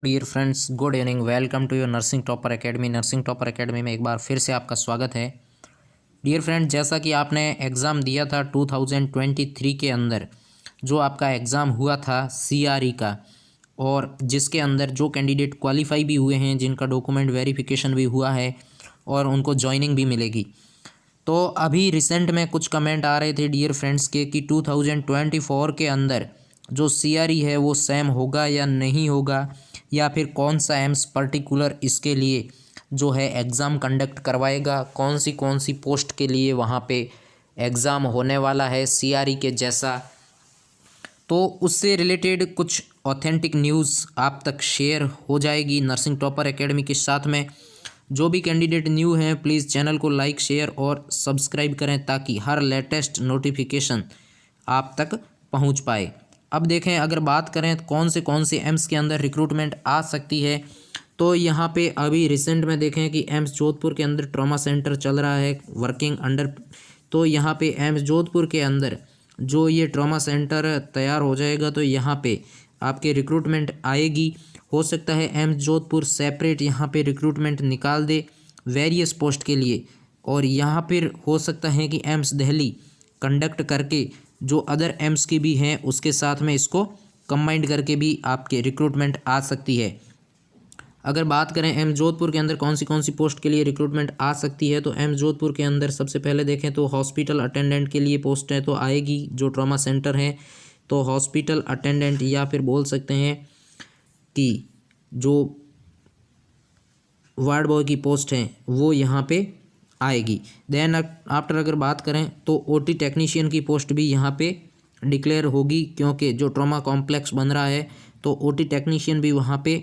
Dear friends, good evening. Welcome to your nursing topper academy. Nursing topper academy में एक बार फिर से आपका स्वागत है। डियर फ्रेंड्स, जैसा कि आपने एग्ज़ाम दिया था 2023 के अंदर, जो आपका एग्ज़ाम हुआ था सीआरई का, और जिसके अंदर जो कैंडिडेट क्वालिफाई भी हुए हैं, जिनका डॉक्यूमेंट वेरिफिकेशन भी हुआ है और उनको जॉइनिंग भी मिलेगी। तो अभी रिसेंट में कुछ कमेंट आ रहे थे डियर फ्रेंड्स के कि 2024 के अंदर जो सीआरई है वो सेम होगा या नहीं होगा, या फिर कौन सा एम्स पर्टिकुलर इसके लिए जो है एग्ज़ाम कंडक्ट करवाएगा, कौन सी पोस्ट के लिए वहाँ पे एग्ज़ाम होने वाला है सीआरई के जैसा। तो उससे रिलेटेड कुछ ऑथेंटिक न्यूज़ आप तक शेयर हो जाएगी नर्सिंग टॉपर एकेडमी के साथ में। जो भी कैंडिडेट न्यू हैं, प्लीज़ चैनल को लाइक, शेयर और सब्सक्राइब करें ताकि हर लेटेस्ट नोटिफिकेशन आप तक पहुंच पाए। अब देखें, अगर बात करें तो कौन से एम्स के अंदर रिक्रूटमेंट आ सकती है, तो यहाँ पे अभी रिसेंट में देखें कि एम्स जोधपुर के अंदर ट्रॉमा सेंटर चल रहा है वर्किंग अंडर। तो यहाँ पे एम्स जोधपुर के अंदर जो ये ट्रॉमा सेंटर तैयार हो जाएगा तो यहाँ पे आपके रिक्रूटमेंट आएगी। हो सकता है एम्स जोधपुर सेपरेट यहाँ पे रिक्रूटमेंट निकाल दे वेरियस पोस्ट के लिए, और यहाँ फिर हो सकता है कि एम्स दिल्ली कंडक्ट करके जो अदर एम्स की भी हैं उसके साथ में इसको कंबाइंड करके भी आपके रिक्रूटमेंट आ सकती है। अगर बात करें एम्स जोधपुर के अंदर कौन सी पोस्ट के लिए रिक्रूटमेंट आ सकती है, तो एम्स जोधपुर के अंदर सबसे पहले देखें तो हॉस्पिटल अटेंडेंट के लिए पोस्ट है तो आएगी। जो ट्रॉमा सेंटर है तो हॉस्पिटल अटेंडेंट, या फिर बोल सकते हैं कि जो वार्ड बॉय की पोस्ट है वो यहाँ पे आएगी। देन आफ्टर अगर बात करें तो ओटी टेक्नीशियन की पोस्ट भी यहाँ पे डिक्लेयर होगी, क्योंकि जो ट्रॉमा कॉम्प्लेक्स बन रहा है तो ओटी टेक्नीशियन भी वहाँ पे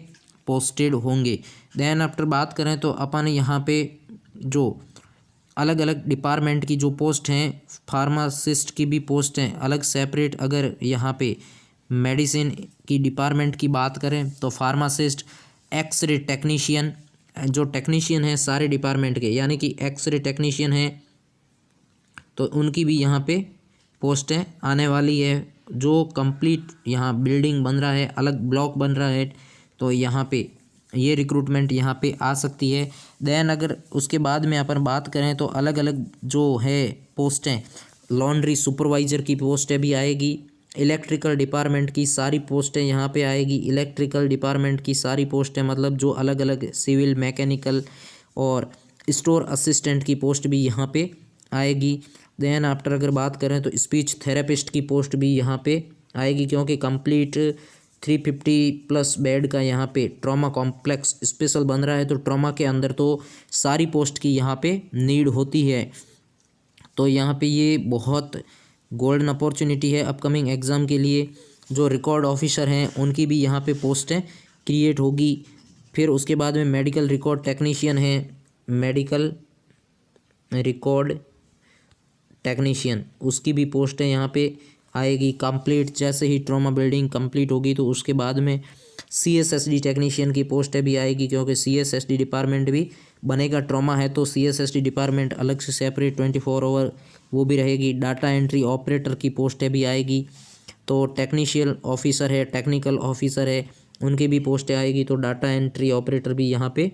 पोस्टेड होंगे। देन आफ्टर बात करें तो अपन यहाँ पे जो अलग अलग डिपार्टमेंट की जो पोस्ट हैं, फार्मासिस्ट की भी पोस्ट हैं अलग सेपरेट। अगर यहाँ पे मेडिसिन की डिपार्टमेंट की बात करें तो फार्मासिस्ट, एक्सरे टेक्नीशियन, जो टेक्नीशियन है सारे डिपार्टमेंट के, यानी कि एक्सरे टेक्नीशियन है तो उनकी भी यहाँ पे पोस्टें आने वाली है। जो कंप्लीट यहाँ बिल्डिंग बन रहा है, अलग ब्लॉक बन रहा है, तो यहाँ पे ये रिक्रूटमेंट यहाँ पे आ सकती है। देन अगर उसके बाद में अपन बात करें तो अलग अलग जो है पोस्टें, लॉन्ड्री सुपरवाइज़र की पोस्टें भी आएगी। इलेक्ट्रिकल डिपार्टमेंट की सारी पोस्टें यहाँ पे आएगी। इलेक्ट्रिकल डिपार्टमेंट की सारी पोस्टें मतलब जो अलग अलग सिविल, मैकेनिकल और स्टोर असिस्टेंट की पोस्ट भी यहाँ पे आएगी। देन आफ्टर अगर बात करें तो स्पीच थेरेपिस्ट की पोस्ट भी यहाँ पे आएगी, क्योंकि कंप्लीट 350+ बेड का यहाँ पे ट्रॉमा कॉम्प्लेक्स स्पेशल बन रहा है, तो ट्रॉमा के अंदर तो सारी पोस्ट की यहाँ पे नीड होती है। तो यहाँ पे ये बहुत गोल्डन अपॉर्चुनिटी है अपकमिंग एग्ज़ाम के लिए। जो रिकॉर्ड ऑफिसर हैं उनकी भी यहाँ पे पोस्टें क्रिएट होगी। फिर उसके बाद में मेडिकल रिकॉर्ड टेक्नीशियन है, मेडिकल रिकॉर्ड टेक्नीशियन, उसकी भी पोस्टें यहाँ पे आएगी। कंप्लीट जैसे ही ट्रॉमा बिल्डिंग कंप्लीट होगी तो उसके बाद में सीएसएसडी टेक्नीशियन की पोस्टें भी आएगी, क्योंकि सीएसएसडी डिपार्टमेंट भी बनेगा। ट्रॉमा है तो सीएसएसडी डिपार्टमेंट अलग से सेपरेट 24 आवर वो भी रहेगी। डाटा एंट्री ऑपरेटर की पोस्टें भी आएगी। तो टेक्नीशियल ऑफिसर है, टेक्निकल ऑफिसर है, उनकी भी पोस्टें आएगी। तो डाटा एंट्री ऑपरेटर भी यहाँ पे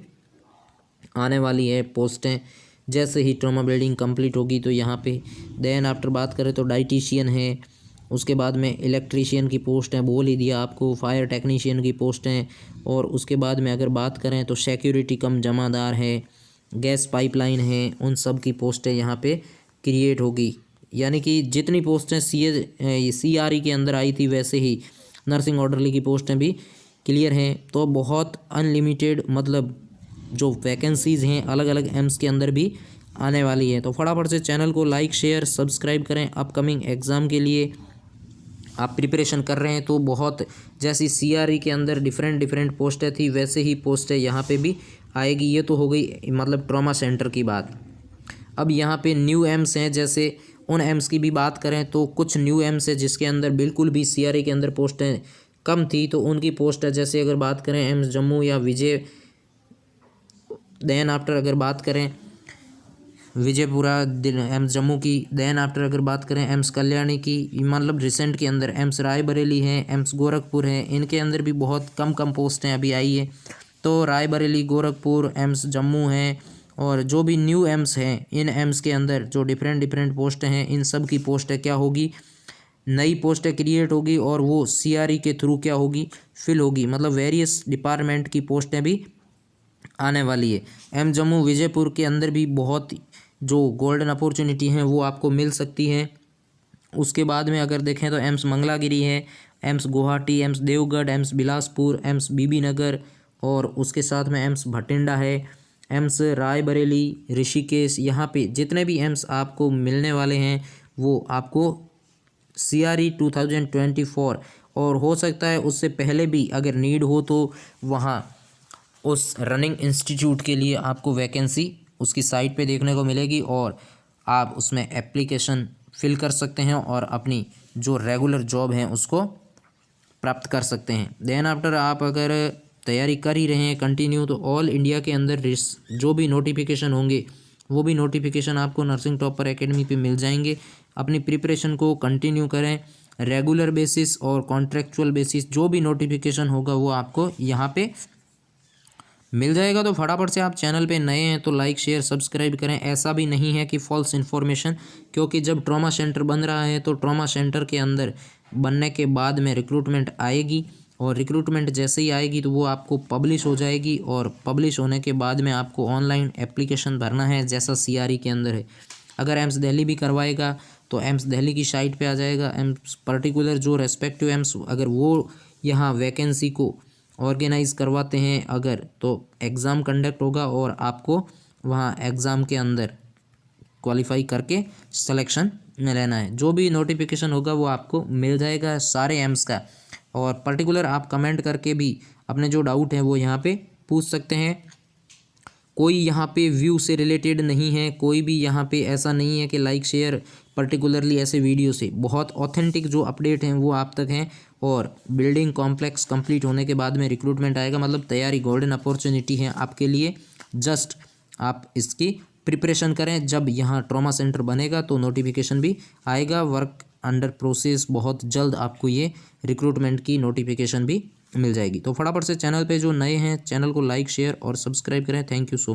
आने वाली है पोस्टें जैसे ही ट्रॉमा बिल्डिंग कंप्लीट होगी तो यहाँ पे। देन आफ्टर बात करें तो डाइटिशियन है, उसके बाद में इलेक्ट्रीशियन की पोस्ट है, बोल ही दिया आपको। फायर टेक्नीशियन की पोस्ट हैं, और उसके बाद में अगर बात करें तो सिक्योरिटी कम जमादार है, गैस पाइपलाइन है, उन सब की पोस्टें यहाँ पे क्रिएट होगी। यानी कि जितनी पोस्टें सीआरई के अंदर आई थी वैसे ही नर्सिंग ऑर्डरली की पोस्टें भी क्लियर हैं। तो बहुत अनलिमिटेड मतलब जो वैकेंसीज़ हैं अलग अलग एम्स के अंदर भी आने वाली है। तो फटाफट से चैनल को लाइक, शेयर, सब्सक्राइब करें। अपकमिंग एग्ज़ाम के लिए आप प्रिपरेशन कर रहे हैं तो बहुत, जैसी सीआरई के अंदर डिफरेंट पोस्टें थी वैसे ही पोस्टें यहाँ पे भी आएगी। ये तो हो गई मतलब ट्रॉमा सेंटर की बात। अब यहाँ पे न्यू एम्स हैं, जैसे उन एम्स की भी बात करें तो कुछ न्यू एम्स है जिसके अंदर बिल्कुल भी सीआरई के अंदर पोस्टें कम थी, तो उनकी पोस्ट है। जैसे अगर बात करें एम्स जम्मू या विजय। देन आफ्टर अगर बात करें विजयपुरा एम्स जम्मू की। देन आफ्टर अगर बात करें एम्स कल्याणी की, मतलब रिसेंट के अंदर एम्स रायबरेली है, एम्स गोरखपुर है, इनके अंदर भी बहुत कम कम पोस्टें अभी आई है। तो रायबरेली, गोरखपुर, एम्स जम्मू है और जो भी न्यू एम्स हैं, इन एम्स के अंदर जो डिफरेंट डिफरेंट पोस्टें हैं, इन सब की पोस्टें क्या होगी, नई पोस्टें क्रिएट होगी और वो CRE के थ्रू क्या होगी, फिल होगी। मतलब वेरियस डिपार्टमेंट की पोस्टें भी आने वाली है। एम जम्मू विजयपुर के अंदर भी बहुत जो गोल्डन अपॉर्चुनिटी हैं वो आपको मिल सकती हैं। उसके बाद में अगर देखें तो एम्स मंगलागिरी है, एम्स गुवाहाटी, एम्स देवगढ़, एम्स बिलासपुर, एम्स बीबी नगर और उसके साथ में एम्स भटिंडा है, एम्स रायबरेली, ऋषिकेश। यहाँ पे जितने भी एम्स आपको मिलने वाले हैं वो आपको CRE 2024 और हो सकता है उससे पहले भी अगर नीड हो तो वहाँ उस रनिंग इंस्टीट्यूट के लिए आपको वैकेंसी उसकी साइट पे देखने को मिलेगी और आप उसमें एप्लीकेशन फिल कर सकते हैं और अपनी जो रेगुलर जॉब है उसको प्राप्त कर सकते हैं। देन आफ्टर आप अगर तैयारी कर ही रहे हैं कंटिन्यू, तो ऑल इंडिया के अंदर जो भी नोटिफिकेशन होंगे वो भी नोटिफिकेशन आपको नर्सिंग टॉपर एकेडमी पे मिल जाएंगे। अपनी प्रिपरेशन को कंटिन्यू करें, रेगुलर बेसिस और कॉन्ट्रेक्चुअल बेसिस जो भी नोटिफिकेशन होगा वो आपको यहाँ पे मिल जाएगा। तो फटाफट से आप चैनल पे नए हैं तो लाइक शेयर सब्सक्राइब करें। ऐसा भी नहीं है कि फॉल्स इन्फॉर्मेशन, क्योंकि जब ट्रॉमा सेंटर बन रहा है तो ट्रॉमा सेंटर के अंदर बनने के बाद में रिक्रूटमेंट आएगी और रिक्रूटमेंट जैसे ही आएगी तो वो आपको पब्लिश हो जाएगी और पब्लिश होने के बाद में आपको ऑनलाइन एप्लीकेशन भरना है जैसा CRE के अंदर है। अगर एम्स दिल्ली भी करवाएगा तो एम्स दिल्ली की साइट पे आ जाएगा। एम्स पर्टिकुलर जो रेस्पेक्टिव एम्स अगर वो यहाँ वैकेंसी को ऑर्गेनाइज़ करवाते हैं अगर, तो एग्ज़ाम कंडक्ट होगा और आपको वहाँ एग्ज़ाम के अंदर क्वालिफाई करके सिलेक्शन में रहना है। जो भी नोटिफिकेशन होगा वो आपको मिल जाएगा सारे एम्स का। और पर्टिकुलर आप कमेंट करके भी अपने जो डाउट हैं वो यहाँ पे पूछ सकते हैं। कोई यहाँ पे व्यू से रिलेटेड नहीं है, कोई भी यहाँ पे ऐसा नहीं है कि लाइक शेयर पर्टिकुलरली ऐसे वीडियो से। बहुत ऑथेंटिक जो अपडेट हैं वो आप तक हैं और बिल्डिंग कॉम्प्लेक्स कंप्लीट होने के बाद में रिक्रूटमेंट आएगा। मतलब तैयारी गोल्डन अपॉर्चुनिटी है आपके लिए। जस्ट आप इसकी प्रिपरेशन करें, जब यहाँ ट्रॉमा सेंटर बनेगा तो नोटिफिकेशन भी आएगा। वर्क अंडर प्रोसेस, बहुत जल्द आपको ये रिक्रूटमेंट की नोटिफिकेशन भी मिल जाएगी। तो फटाफट से चैनल पे जो नए हैं चैनल को लाइक शेयर और सब्सक्राइब करें। Thank you so